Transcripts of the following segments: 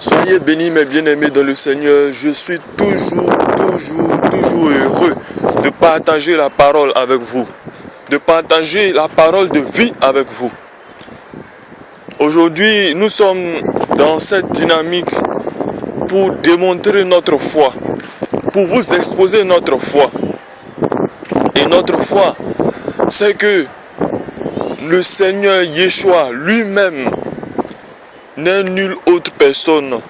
Soyez bénis mes bien-aimés dans le Seigneur. Je suis toujours heureux de partager la parole avec vous. De partager la parole de vie avec vous. Aujourd'hui, nous sommes dans cette dynamique pour démontrer notre foi. Pour vous exposer notre foi. Et notre foi, c'est que le Seigneur Yeshua lui-même n'est nulle autre personne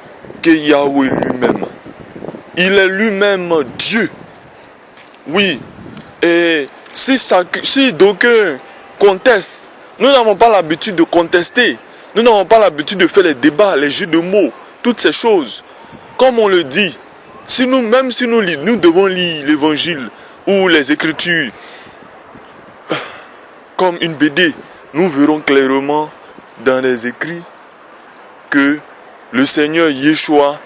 que Yahweh lui-même. Il est lui-même Dieu. Oui. Et si d'aucuns contestent, nous n'avons pas l'habitude de contester. Nous n'avons pas l'habitude de faire les débats, les jeux de mots, toutes ces choses. Comme on le dit, même si nous devons lire l'évangile ou les écritures comme une BD, nous verrons clairement dans les écrits que le Seigneur Yeshua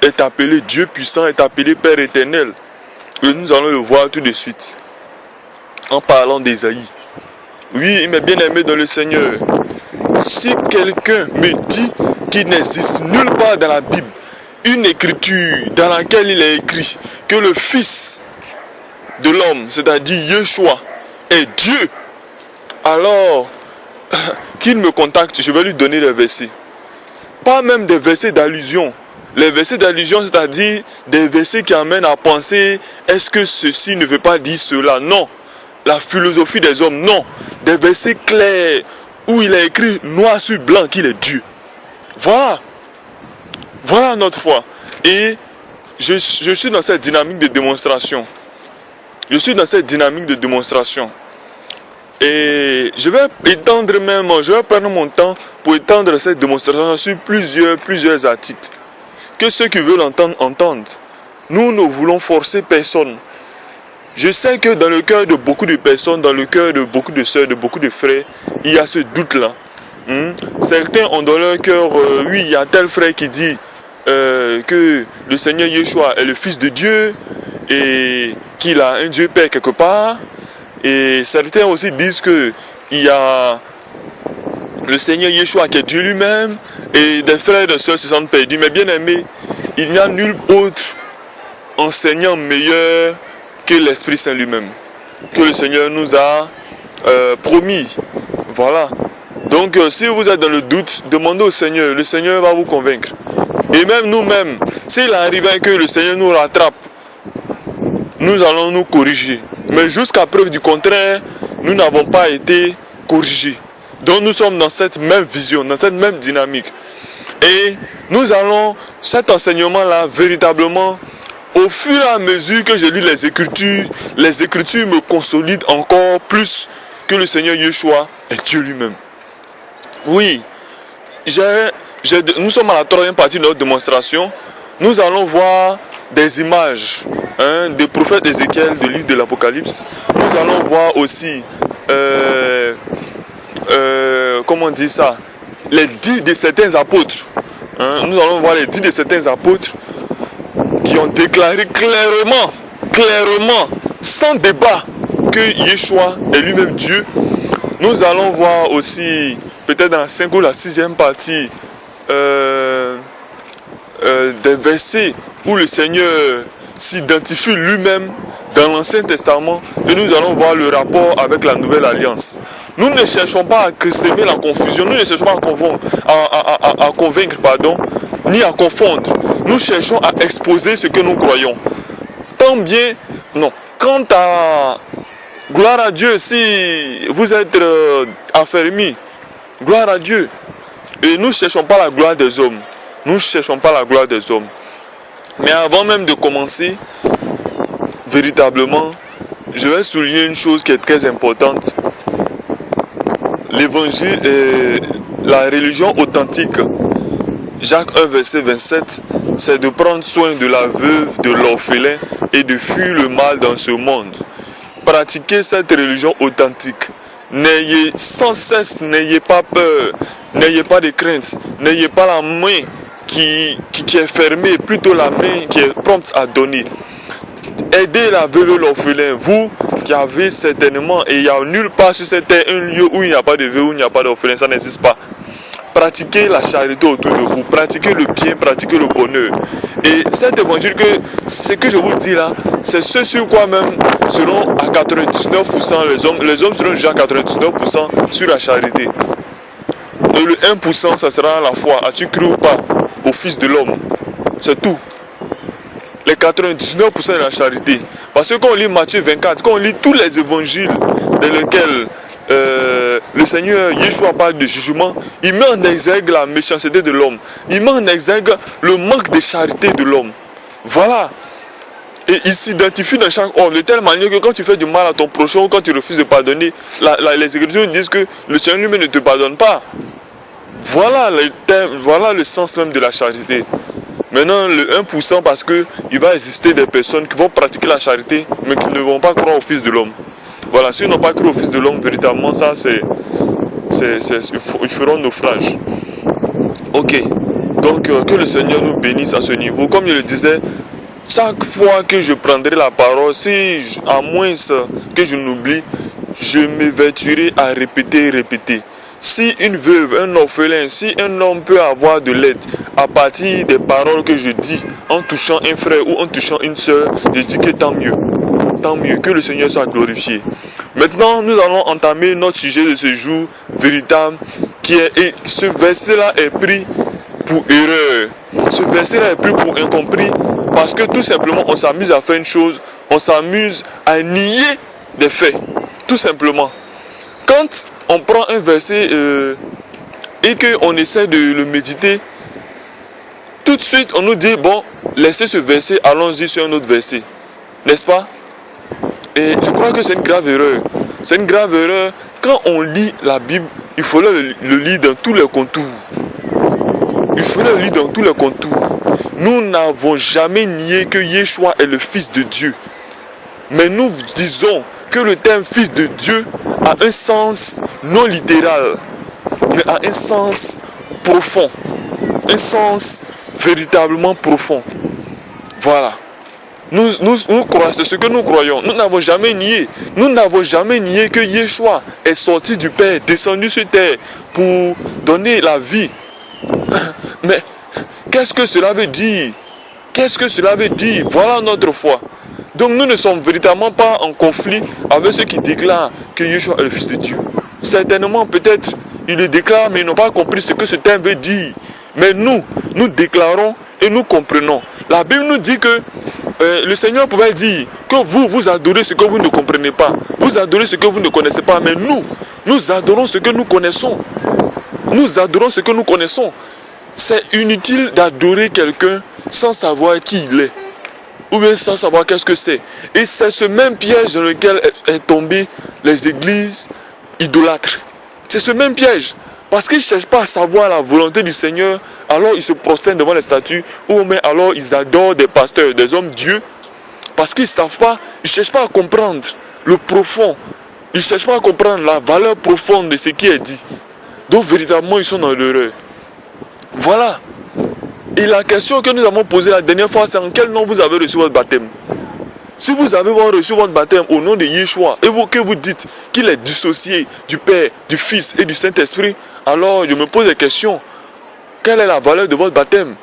est appelé Dieu puissant, est appelé Père éternel. Et nous allons le voir tout de suite en parlant d'Ésaïe. Oui, mes bien-aimés dans le Seigneur, si quelqu'un me dit qu'il n'existe nulle part dans la Bible une écriture dans laquelle il est écrit que le Fils de l'homme, c'est-à-dire Yeshua, est Dieu, alors qu'il me contacte, je vais lui donner les versets. Pas même des versets d'allusion. Les versets d'allusion, c'est-à-dire des versets qui amènent à penser est-ce que ceci ne veut pas dire cela? Non. La philosophie des hommes, non. Des versets clairs où il est écrit noir sur blanc qu'il est Dieu. Voilà. Voilà notre foi. Et je suis dans cette dynamique de démonstration. Je suis dans cette dynamique de démonstration. Et je vais prendre mon temps pour étendre cette démonstration sur plusieurs articles. Que ceux qui veulent entendent. Nous ne voulons forcer personne. Je sais que dans le cœur de beaucoup de personnes, dans le cœur de beaucoup de sœurs, de beaucoup de frères, il y a ce doute-là. Certains ont dans leur cœur, oui, il y a tel frère qui dit que le Seigneur Yeshua est le Fils de Dieu et qu'il a un Dieu Père quelque part. Et certains aussi disent qu'il y a le Seigneur Yeshua qui est Dieu lui-même et des frères et des sœurs se sentent perdus. Mais bien aimés, il n'y a nul autre enseignant meilleur que l'Esprit Saint lui-même, que le Seigneur nous a promis. Voilà. Donc si vous êtes dans le doute, demandez au Seigneur, le Seigneur va vous convaincre. Et même nous-mêmes, s'il arrivait que le Seigneur nous rattrape, nous allons nous corriger. Mais jusqu'à preuve du contraire, nous n'avons pas été corrigés. Donc nous sommes dans cette même vision, dans cette même dynamique. Et nous allons, cet enseignement-là, véritablement, au fur et à mesure que je lis les Écritures me consolident encore plus que le Seigneur Yeshua est Dieu lui-même. Oui, nous sommes à la troisième partie de notre démonstration. Nous allons voir des images des prophètes Ézéchiel, du livre de l'Apocalypse. Nous allons voir aussi, comment on dit ça, les dits de certains apôtres. Nous allons voir les dits de certains apôtres qui ont déclaré clairement, sans débat, que Yeshua est lui-même Dieu. Nous allons voir aussi, peut-être dans la 5e ou la 6e partie, des versets où le Seigneur s'identifie lui-même dans l'Ancien Testament et nous allons voir le rapport avec la Nouvelle Alliance. Nous ne cherchons pas à semer la confusion, nous ne cherchons pas à convaincre, ni à confondre. Nous cherchons à exposer ce que nous croyons. Tant bien, non. Quant à gloire à Dieu, si vous êtes affermis, gloire à Dieu. Et nous ne cherchons pas la gloire des hommes. Nous ne cherchons pas la gloire des hommes. Mais avant même de commencer, véritablement, je vais souligner une chose qui est très importante. L'évangile et la religion authentique, Jacques 1, verset 27, c'est de prendre soin de la veuve, de l'orphelin et de fuir le mal dans ce monde. Pratiquez cette religion authentique. Sans cesse, n'ayez pas peur, n'ayez pas de crainte, n'ayez pas la main qui est fermée, plutôt la main qui est prompte à donner. Aidez la veuve et l'orphelin, vous qui avez certainement, et il n'y a nulle part sur cette terre un lieu où il n'y a pas de veuve, où il n'y a pas d'orphelin, ça n'existe pas. pratiquez la charité autour de vous, pratiquez le bien, pratiquez le bonheur. Et cet évangile, ce que je vous dis là, c'est ce sur quoi même seront à 99% les hommes seront déjà à 99% sur la charité. Et le 1%, ça sera la foi. As-tu cru ou pas au Fils de l'homme? C'est tout. Les 99% de la charité. Parce que quand on lit Matthieu 24, quand on lit tous les évangiles dans lesquels le Seigneur Yeshua parle de jugement, il met en exergue la méchanceté de l'homme. Il met en exergue le manque de charité de l'homme. Voilà. Et il s'identifie dans chaque homme de telle manière que quand tu fais du mal à ton prochain ou quand tu refuses de pardonner, les Écritures disent que le Seigneur lui-même ne te pardonne pas. Voilà le sens même de la charité. Maintenant, le 1%, parce qu'il va exister des personnes qui vont pratiquer la charité, mais qui ne vont pas croire au Fils de l'homme. Voilà, s'ils n'ont pas cru au Fils de l'homme, véritablement, ça, ils feront naufrage. Ok, donc que le Seigneur nous bénisse à ce niveau. Comme je le disais, chaque fois que je prendrai la parole, à moins que je n'oublie, je m'évertuerai à répéter. Si une veuve, un orphelin, si un homme peut avoir de l'aide à partir des paroles que je dis en touchant un frère ou en touchant une soeur, je dis que tant mieux. Tant mieux, que le Seigneur soit glorifié. Maintenant, nous allons entamer notre sujet de ce jour véritable et ce verset-là est pris pour erreur. Ce verset-là est pris pour incompris parce que tout simplement, on s'amuse à faire une chose, on s'amuse à nier des faits. Tout simplement. Quand on prend un verset et qu'on essaie de le méditer, tout de suite on nous dit, bon, laissez ce verset, allons-y sur un autre verset. N'est-ce pas? Et je crois que c'est une grave erreur. C'est une grave erreur. Quand on lit la Bible, il faut le lire dans tous les contours. Il faut le lire dans tous les contours. Nous n'avons jamais nié que Yeshua est le Fils de Dieu. Mais nous disons que le terme Fils de Dieu a un sens non littéral, mais a un sens profond, un sens véritablement profond. Voilà. Nous croyons, c'est ce que nous croyons. Nous n'avons jamais nié. Nous n'avons jamais nié que Yeshua est sorti du Père, descendu sur terre pour donner la vie. Mais qu'est-ce que cela veut dire? Qu'est-ce que cela veut dire? Voilà notre foi. Donc nous ne sommes véritablement pas en conflit avec ceux qui déclarent que Yeshua est le Fils de Dieu. Certainement, peut-être, ils le déclarent, mais ils n'ont pas compris ce que ce terme veut dire. Mais nous déclarons et nous comprenons. La Bible nous dit que le Seigneur pouvait dire que vous adorez ce que vous ne comprenez pas. Vous adorez ce que vous ne connaissez pas. Mais nous adorons ce que nous connaissons. Nous adorons ce que nous connaissons. C'est inutile d'adorer quelqu'un sans savoir qui il est. Ou bien sans savoir qu'est-ce que c'est. Et c'est ce même piège dans lequel est tombé les églises idolâtres. C'est ce même piège. Parce qu'ils ne cherchent pas à savoir la volonté du Seigneur, alors ils se prosternent devant les statues, ou bien alors ils adorent des pasteurs, des hommes Dieu. Parce qu'ils ne savent pas, ils ne cherchent pas à comprendre le profond. Ils ne cherchent pas à comprendre la valeur profonde de ce qui est dit. Donc véritablement, ils sont dans l'erreur. Voilà. Et la question que nous avons posée la dernière fois, c'est en quel nom vous avez reçu votre baptême? Si vous avez reçu votre baptême au nom de Yeshua, et que vous dites qu'il est dissocié du Père, du Fils et du Saint-Esprit, alors je me pose la question, quelle est la valeur de votre baptême?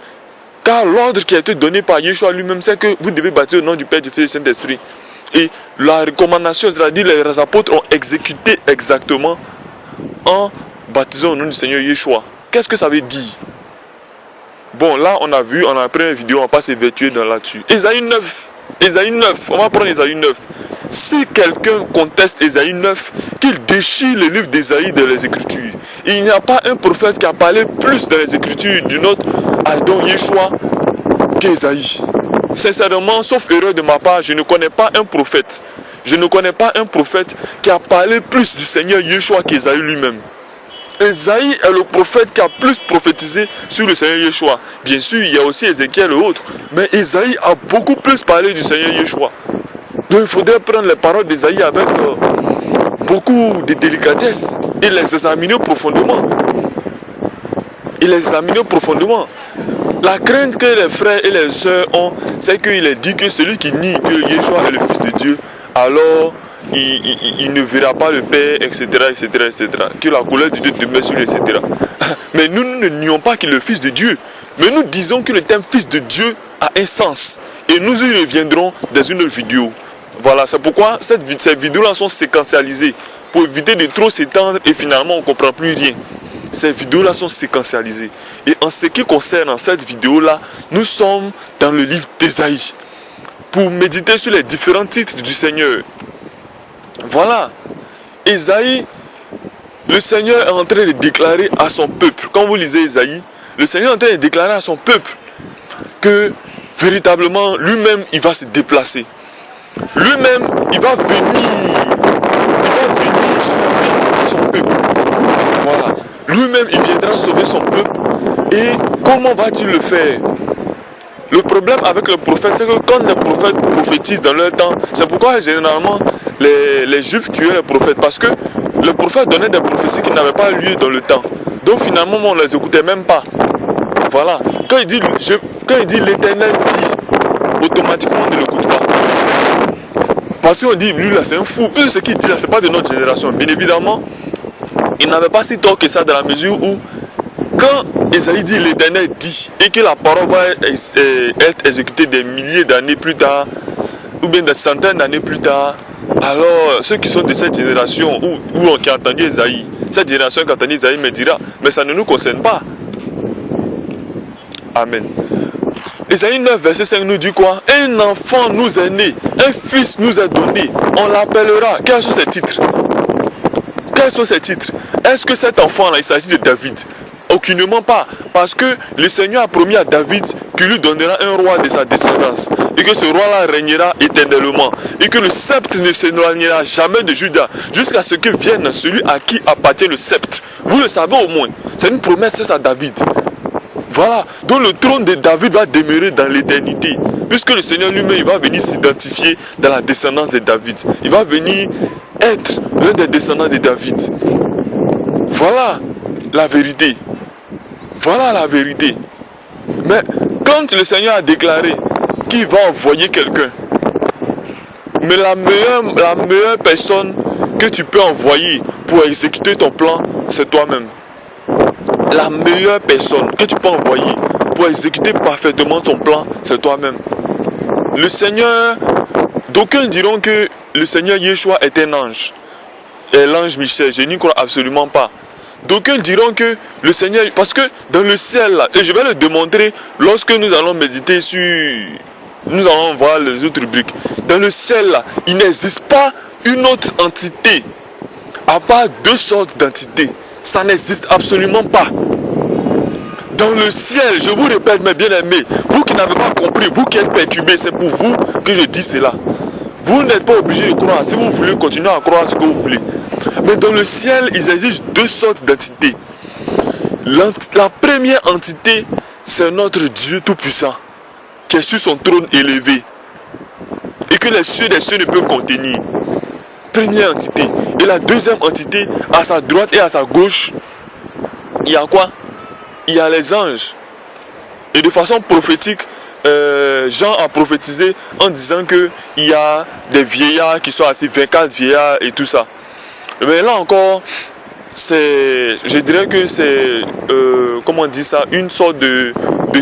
Car l'ordre qui a été donné par Yeshua lui-même, c'est que vous devez baptiser au nom du Père, du Fils et du Saint-Esprit. Et la recommandation, c'est-à-dire les apôtres ont exécuté exactement en baptisant au nom du Seigneur Yeshua. Qu'est-ce que ça veut dire? Bon, là, on a vu, en la première vidéo, on va pas s'évertuer dans là-dessus. Ésaïe 9. Ésaïe 9. On va prendre Ésaïe 9. Si quelqu'un conteste Ésaïe 9, qu'il déchire le livre d'Ésaïe dans les Écritures. Il n'y a pas un prophète qui a parlé plus dans les Écritures du nôtre Adon Yeshua qu'Ésaïe. Sincèrement, sauf erreur de ma part, je ne connais pas un prophète. Je ne connais pas un prophète qui a parlé plus du Seigneur Yeshua qu'Ésaïe lui-même. Ésaïe est le prophète qui a plus prophétisé sur le Seigneur Yeshua. Bien sûr, il y a aussi Ézéchiel et autres. Mais Ésaïe a beaucoup plus parlé du Seigneur Yeshua. Donc il faudrait prendre les paroles d'Ésaïe avec beaucoup de délicatesse et les examiner profondément. La crainte que les frères et les sœurs ont, c'est qu'il est dit que celui qui nie que Yeshua est le Fils de Dieu, alors il ne verra pas le Père, etc., etc., etc. Que la colère de Dieu demeure sur lui, etc. Mais nous ne nions pas qu'il est le Fils de Dieu. Mais nous disons que le terme Fils de Dieu a un sens. Et nous y reviendrons dans une autre vidéo. Voilà, c'est pourquoi ces vidéos-là sont séquentialisées. Pour éviter de trop s'étendre et finalement on ne comprend plus rien. Ces vidéos-là sont séquentialisées. Et en ce qui concerne cette vidéo-là, nous sommes dans le livre d'Ésaïe. Pour méditer sur les différents titres du Seigneur. Voilà. Ésaïe, le Seigneur est en train de déclarer à son peuple. Quand vous lisez Ésaïe, le Seigneur est en train de déclarer à son peuple que véritablement lui-même il va se déplacer. Lui-même il va venir sauver son peuple. Voilà. Lui-même il viendra sauver son peuple. Et comment va-t-il le faire? Le problème avec le prophète, c'est que quand les prophètes prophétisent dans leur temps, c'est pourquoi généralement les juifs tuaient les prophètes, parce que le prophète donnait des prophéties qui n'avaient pas lieu dans le temps. Donc finalement, on ne les écoutait même pas. Voilà. Quand il dit l'Éternel dit, automatiquement on ne l'écoute pas. Parce qu'on dit, lui là c'est un fou. Tout ce qu'il dit là, ce n'est pas de notre génération. Bien évidemment, il n'avait pas si tort que ça dans la mesure où quand Ésaïe dit l'Éternel dit et que la parole va être exécutée des milliers d'années plus tard ou bien des centaines d'années plus tard, alors ceux qui sont de cette génération ou qui ont entendu Ésaïe, cette génération qui a entendu Ésaïe me dira, mais ça ne nous concerne pas. Amen. Ésaïe 9 verset 5 nous dit quoi? Un enfant nous est né, un fils nous est donné, on l'appellera. Quels sont ses titres? Quels sont ses titres? Est-ce que cet enfant là il s'agit de David? Aucunement pas, parce que le Seigneur a promis à David qu'il lui donnera un roi de sa descendance et que ce roi-là régnera éternellement et que le sceptre ne s'éloignera jamais de Juda jusqu'à ce que vienne celui à qui appartient le sceptre. Vous le savez au moins, c'est une promesse à David. Voilà, donc le trône de David va demeurer dans l'éternité, puisque le Seigneur lui-même il va venir s'identifier dans la descendance de David. Il va venir être l'un des descendants de David. Voilà la vérité. Voilà la vérité. Mais quand le Seigneur a déclaré qu'il va envoyer quelqu'un, mais la meilleure personne que tu peux envoyer pour exécuter ton plan, c'est toi-même. La meilleure personne que tu peux envoyer pour exécuter parfaitement ton plan, c'est toi-même. Le Seigneur, d'aucuns diront que le Seigneur Yeshua est un ange. Et l'ange Michel, je n'y crois absolument pas. D'aucuns diront que le Seigneur, parce que dans le ciel là, et je vais le démontrer lorsque nous allons méditer sur, nous allons voir les autres rubriques. Dans le ciel là, il n'existe pas une autre entité, à part deux sortes d'entités. Ça n'existe absolument pas. Dans le ciel, je vous répète mes bien-aimés, vous qui n'avez pas compris, vous qui êtes perturbés, c'est pour vous que je dis cela. Vous n'êtes pas obligé de croire, si vous voulez continuer à croire ce que vous voulez. Mais dans le ciel, il existe deux sortes d'entités. La première entité, c'est notre Dieu Tout-Puissant, qui est sur son trône élevé, et que les cieux des cieux ne peuvent contenir. Première entité. Et la deuxième entité, à sa droite et à sa gauche, il y a quoi? Il y a les anges. Et de façon prophétique, Jean a prophétisé en disant qu'il y a des vieillards qui sont assis, 24 vieillards et tout ça. Mais là encore, je dirais que c'est, comment on dit ça, une sorte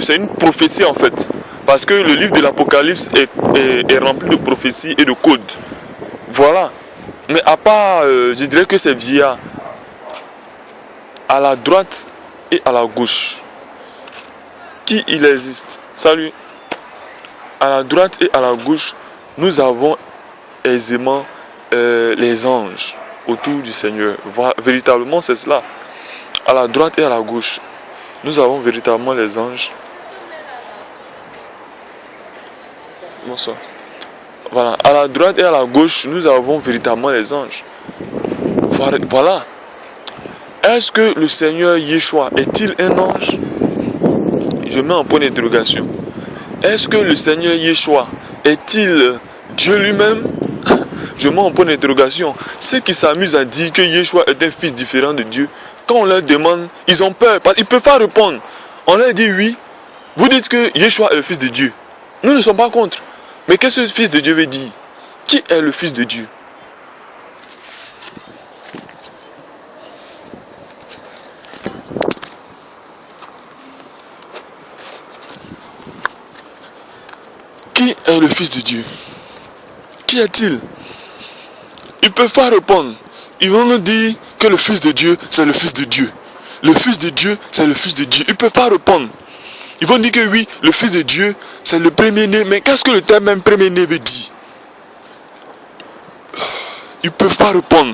c'est une prophétie en fait. Parce que le livre de l'Apocalypse est rempli de prophéties et de codes. Voilà. Mais à part, je dirais que c'est vieillards. À la droite et à la gauche. Qui il existe? Salut. À la droite et à la gauche, nous avons aisément les anges autour du Seigneur. Véritablement, c'est cela. À la droite et à la gauche, nous avons véritablement les anges. Bonsoir. Voilà. À la droite et à la gauche, nous avons véritablement les anges. Voilà. Est-ce que le Seigneur Yeshua est-il un ange? Je mets un point d'interrogation. Est-ce que le Seigneur Yeshua est-il Dieu lui-même? Je mets un point d'interrogation. Ceux qui s'amusent à dire que Yeshua est un fils différent de Dieu, quand on leur demande, ils ont peur. Ils ne peuvent pas répondre. On leur dit oui. Vous dites que Yeshua est le fils de Dieu. Nous ne sommes pas contre. Mais qu'est-ce que le fils de Dieu veut dire? Qui est le fils de Dieu? Qui est le Fils de Dieu? Qui est-il? Ils ne peuvent pas répondre. Ils vont nous dire que le Fils de Dieu, c'est le Fils de Dieu. Le Fils de Dieu, c'est le Fils de Dieu. Ils ne peuvent pas répondre. Ils vont dire que oui, le Fils de Dieu, c'est le premier-né. Mais qu'est-ce que le terme même premier-né veut dire? Ils ne peuvent pas répondre.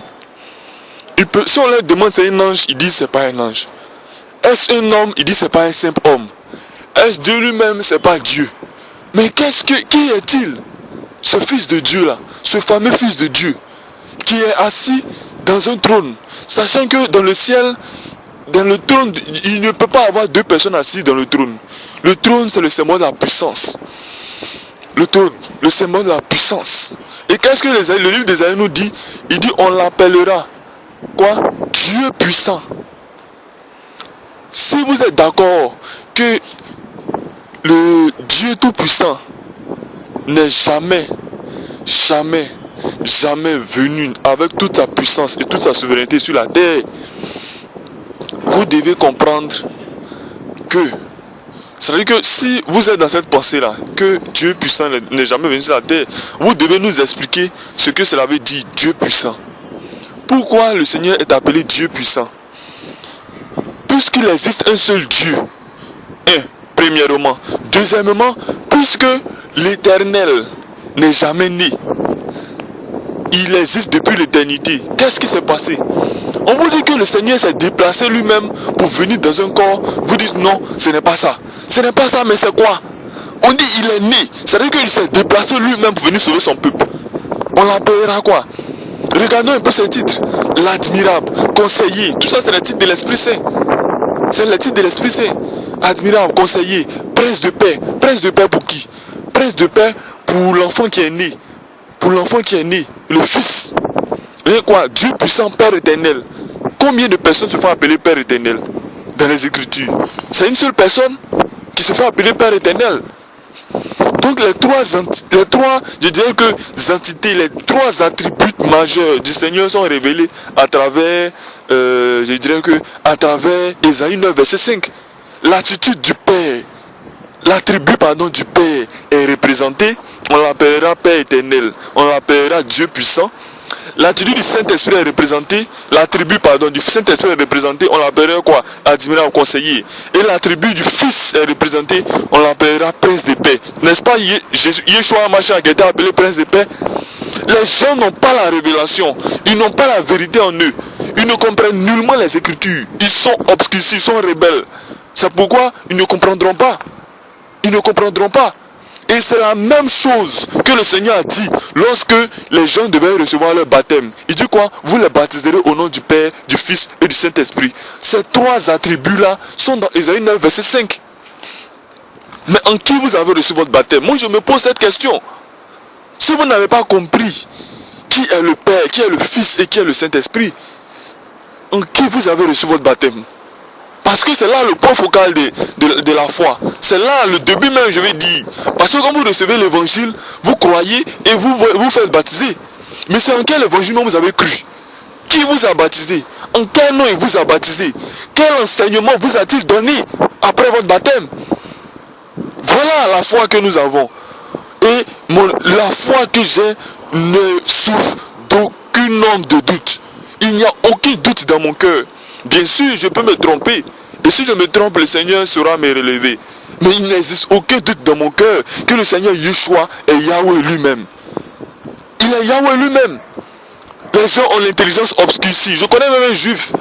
Si on leur demande c'est un ange, ils disent c'est pas un ange. Est-ce un homme? Ils disent c'est pas un simple homme. Est-ce Dieu lui-même? C'est pas Dieu. Mais qui est-il? Ce Fils de Dieu là, ce fameux Fils de Dieu, qui est assis dans un trône, sachant que dans le ciel, dans le trône, il ne peut pas avoir deux personnes assises dans le trône. Le trône, c'est le symbole de la puissance. Le trône, le symbole de la puissance. Et qu'est-ce que le livre d'Ésaïe nous dit? Il dit on l'appellera quoi? Dieu puissant. Si vous êtes d'accord que le Dieu tout-puissant n'est jamais venu avec toute sa puissance et toute sa souveraineté sur la terre, vous devez comprendre que, c'est-à-dire que si vous êtes dans cette pensée-là, que Dieu puissant n'est jamais venu sur la terre, vous devez nous expliquer ce que cela veut dire, Dieu puissant. Pourquoi le Seigneur est appelé Dieu puissant? Puisqu'il existe un seul Dieu, premièrement. Deuxièmement, puisque l'Éternel n'est jamais né, il existe depuis l'éternité. Qu'est-ce qui s'est passé? On vous dit que le Seigneur s'est déplacé lui-même pour venir dans un corps. Vous dites non, ce n'est pas ça. Ce n'est pas ça, mais c'est quoi? On dit il est né. C'est-à-dire qu'il s'est déplacé lui-même pour venir sauver son peuple. On l'appellera quoi? Regardons un peu ce titre. L'admirable, conseiller. Tout ça, c'est le titre de l'Esprit Saint. C'est le titre de l'Esprit Saint. Admirable, conseiller, prince de paix. Prince de paix pour qui? Prince de paix pour l'enfant qui est né. Pour l'enfant qui est né, le Fils. Et quoi? Dieu puissant, Père éternel. Combien de personnes se font appeler Père éternel dans les Écritures? C'est une seule personne qui se fait appeler Père éternel. Donc les trois, je dirais que les entités, les trois attributs majeurs du Seigneur sont révélés à travers, je dirais que à travers Ésaïe 9, verset 5. L'attitude du Père, l'attribut du Père est représenté. On l'appellera Père éternel, on l'appellera Dieu puissant. L'attitude du Saint-Esprit est représentée, l'attribut du Saint-Esprit est représenté, on l'appellera quoi? Admirable, conseiller. Et l'attribut du Fils est représenté, on l'appellera Prince de paix. N'est-ce pas Yeshua Mashiach qui a été appelé Prince de paix? Les gens n'ont pas la révélation, ils n'ont pas la vérité en eux, ils ne comprennent nullement les Écritures, ils sont obscurcis, ils sont rebelles. C'est pourquoi ils ne comprendront pas. Ils ne comprendront pas. Et c'est la même chose que le Seigneur a dit lorsque les gens devaient recevoir leur baptême. Il dit quoi? Vous les baptiserez au nom du Père, du Fils et du Saint-Esprit. Ces trois attributs-là sont dans Ésaïe 9, verset 5. Mais en qui vous avez reçu votre baptême? Moi je me pose cette question. Si vous n'avez pas compris qui est le Père, qui est le Fils et qui est le Saint-Esprit, en qui vous avez reçu votre baptême? Parce que c'est là le point focal de la foi. C'est là le début même, je vais dire. Parce que quand vous recevez l'évangile, vous croyez et vous faites baptiser. Mais c'est en quel évangile vous avez cru? Qui vous a baptisé? En quel nom il vous a baptisé? Quel enseignement vous a-t-il donné après votre baptême? Voilà la foi que nous avons. Et la foi que j'ai ne souffre d'aucun nombre de doutes. Il n'y a aucun doute dans mon cœur. Bien sûr, je peux me tromper. Et si je me trompe, le Seigneur saura me relever. Mais il n'existe aucun doute dans mon cœur que le Seigneur Yeshua est Yahweh lui-même. Il est Yahweh lui-même. Les gens ont l'intelligence obscurcie. Je connais même un juif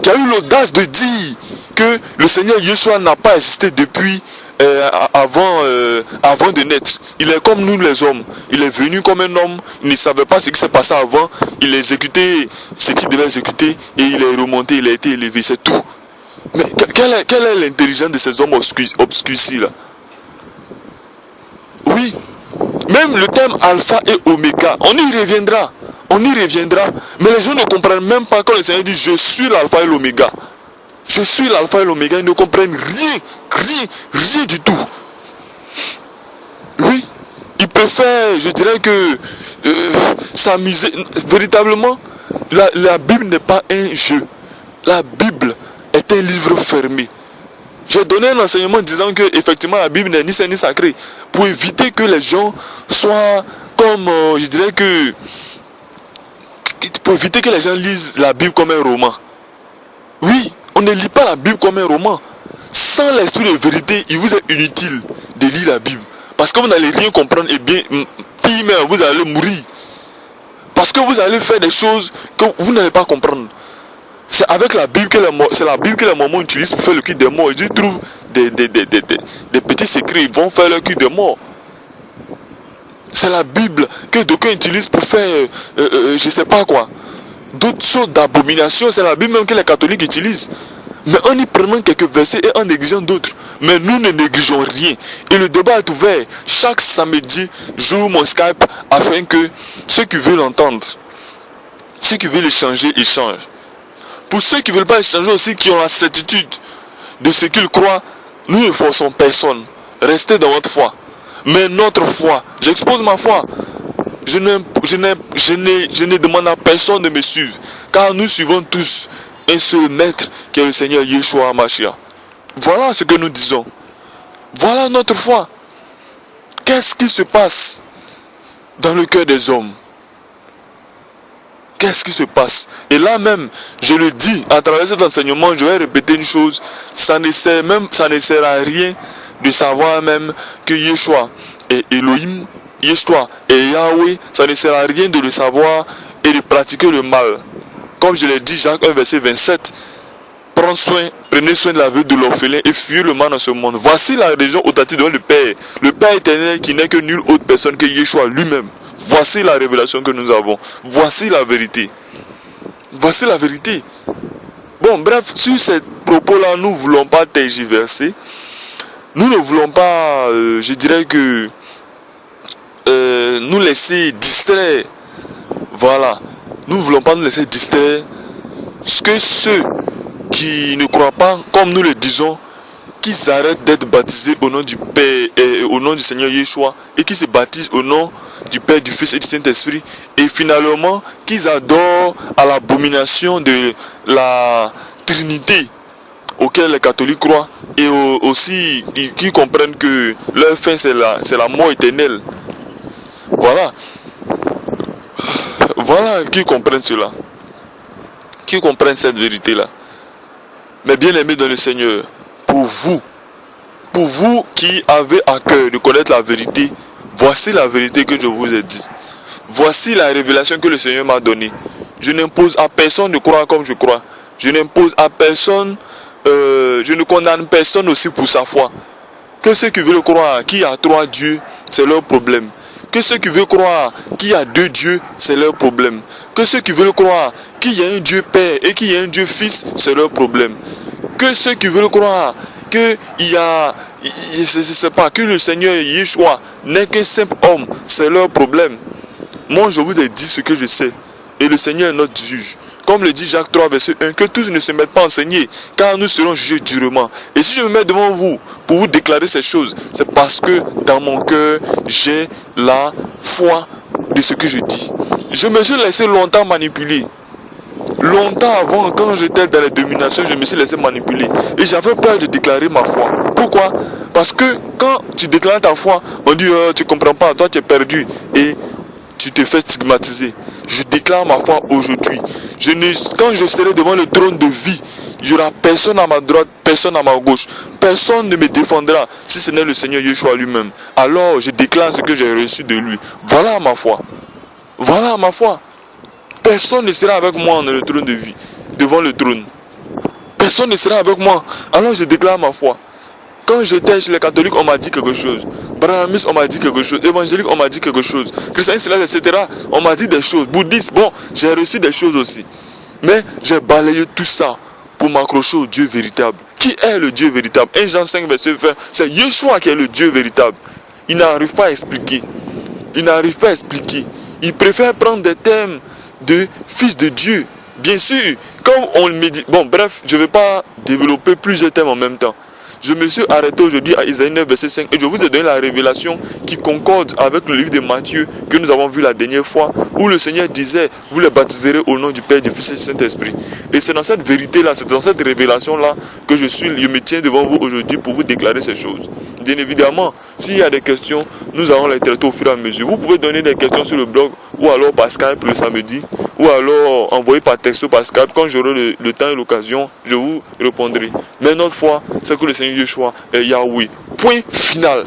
qui a eu l'audace de dire que le Seigneur Yeshua n'a pas existé depuis avant de naître. Il est comme nous les hommes. Il est venu comme un homme. Il ne savait pas ce qui s'est passé avant. Il a exécuté ce qu'il devait exécuter et il est remonté, il a été élevé. C'est tout. Mais quelle est l'intelligence de ces hommes obscurcis là? Oui. Même le terme alpha et oméga, on y reviendra. On y reviendra. Mais les gens ne comprennent même pas quand le Seigneur dit je suis l'alpha et l'oméga. Je suis l'alpha et l'oméga. Ils ne comprennent rien du tout. Oui. Ils préfèrent, je dirais que s'amuser. Véritablement, la Bible n'est pas un jeu. La Bible est un livre fermé. J'ai donné un enseignement disant que effectivement la Bible n'est ni sainte ni sacrée, pour éviter que les gens soient comme, je dirais que, pour éviter que les gens lisent la Bible comme un roman. Oui, on ne lit pas la Bible comme un roman. Sans l'esprit de vérité, il vous est inutile de lire la Bible. Parce que vous n'allez rien comprendre et bien, pire même, vous allez mourir. Parce que vous allez faire des choses que vous n'allez pas comprendre. C'est avec la Bible que les Mormons utilisent pour faire le culte des morts. Ils trouvent des petits secrets, ils vont faire le culte des morts. C'est la Bible que d'aucuns utilisent pour faire, je sais pas quoi, d'autres sortes d'abominations. C'est la Bible même que les catholiques utilisent. Mais en y prenant quelques versets et en négligeant d'autres. Mais nous ne négligeons rien. Et le débat est ouvert. Chaque samedi, j'ouvre mon Skype afin que ceux qui veulent l'entendre, ceux qui veulent échanger, échangent. Pour ceux qui ne veulent pas échanger aussi, qui ont la certitude de ce qu'ils croient, nous ne forçons personne. Restez dans votre foi. Mais notre foi, j'expose ma foi. Je ne demande à personne de me suivre. Car nous suivons tous un seul maître qui est le Seigneur Yeshua HaMashiach. Voilà ce que nous disons. Voilà notre foi. Qu'est-ce qui se passe dans le cœur des hommes? Qu'est-ce qui se passe? Et là même, je le dis, à travers cet enseignement, je vais répéter une chose. Ça ne sert à rien de savoir même que Yeshua est Elohim, Yeshua est Yahweh. Ça ne sert à rien de le savoir et de pratiquer le mal. Comme je l'ai dit, Jacques 1, verset 27, prenez soin de la veuve de l'orphelin et fuyez le mal dans ce monde. Voici la religion authentique de le Père éternel qui n'est que nulle autre personne que Yeshua lui-même. Voici la révélation que nous avons. Voici la vérité. Voici la vérité. Bon, bref, sur ces propos-là, nous ne voulons pas tergiverser. Nous ne voulons pas, je dirais que, nous laisser distraire. Voilà. Nous ne voulons pas nous laisser distraire. Ce que ceux qui ne croient pas, comme nous le disons, qu'ils arrêtent d'être baptisés au nom du Père et au nom du Seigneur Yeshua et qui se baptisent au nom du Père, du Fils et du Saint-Esprit, et finalement qu'ils adorent à l'abomination de la Trinité auquel les catholiques croient, et aussi qui comprennent que leur fin c'est la mort éternelle. Voilà. Voilà qui comprennent cela, qui comprennent cette vérité-là. Mais bien aimés dans le Seigneur, pour vous qui avez à cœur de connaître la vérité, voici la vérité que je vous ai dit. Voici la révélation que le Seigneur m'a donnée. Je n'impose à personne de croire comme je crois. Je n'impose à personne, je ne condamne personne aussi pour sa foi. Que ceux qui veulent croire qu'il y a 3 dieux, c'est leur problème. Que ceux qui veulent croire qu'il y a 2 dieux, c'est leur problème. Que ceux qui veulent croire qu'il y a un Dieu Père et qu'il y a un Dieu Fils, c'est leur problème. Que ceux qui veulent croire qu'il y a, je sais pas, que le Seigneur Yeshua n'est qu'un simple homme, c'est leur problème. Moi, je vous ai dit ce que je sais. Et le Seigneur est notre juge. Comme le dit Jacques 3, verset 1, que tous ne se mettent pas à enseigner, car nous serons jugés durement. Et si je me mets devant vous pour vous déclarer ces choses, c'est parce que dans mon cœur, j'ai la foi de ce que je dis. Je me suis laissé longtemps manipuler. Longtemps avant, quand j'étais dans les dominations, je me suis laissé manipuler. Et j'avais peur de déclarer ma foi. Pourquoi? Parce que quand tu déclares ta foi, on dit tu ne comprends pas, toi tu es perdu. Et tu te fais stigmatiser. Je déclare ma foi aujourd'hui. Quand je serai devant le trône de vie, il n'y aura personne à ma droite, personne à ma gauche. Personne ne me défendra si ce n'est le Seigneur Yeshua lui-même. Alors je déclare ce que j'ai reçu de lui. Voilà ma foi. Voilà ma foi. Personne ne sera avec moi dans le trône de vie, devant le trône. Personne ne sera avec moi. Alors je déclare ma foi. Quand j'étais chez les catholiques, on m'a dit quelque chose. Brahmis, on m'a dit quelque chose. Évangélique, on m'a dit quelque chose. Christianisme, etc. On m'a dit des choses. Bouddhiste, bon, j'ai reçu des choses aussi. Mais j'ai balayé tout ça pour m'accrocher au Dieu véritable. Qui est le Dieu véritable? 1 Jean 5, verset 20. C'est Yeshua qui est le Dieu véritable. Il n'arrive pas à expliquer. Il n'arrive pas à expliquer. Il préfère prendre des termes de fils de Dieu. Bien sûr, comme on me dit... Bon, bref, je ne vais pas développer plusieurs thèmes en même temps. Je me suis arrêté aujourd'hui à Isaïe 9, verset 5 et je vous ai donné la révélation qui concorde avec le livre de Matthieu que nous avons vu la dernière fois, où le Seigneur disait, vous les baptiserez au nom du Père, du Fils et du Saint-Esprit. Et c'est dans cette vérité-là, c'est dans cette révélation-là que je me tiens devant vous aujourd'hui pour vous déclarer ces choses. Bien évidemment, s'il y a des questions, nous allons les traiter au fur et à mesure. Vous pouvez donner des questions sur le blog ou alors par Skype le samedi ou alors envoyer par texto par Skype. Quand j'aurai le temps et l'occasion, je vous répondrai. Mais notre foi, c'est que le Seigneur Yeshua est Yahweh. Point final.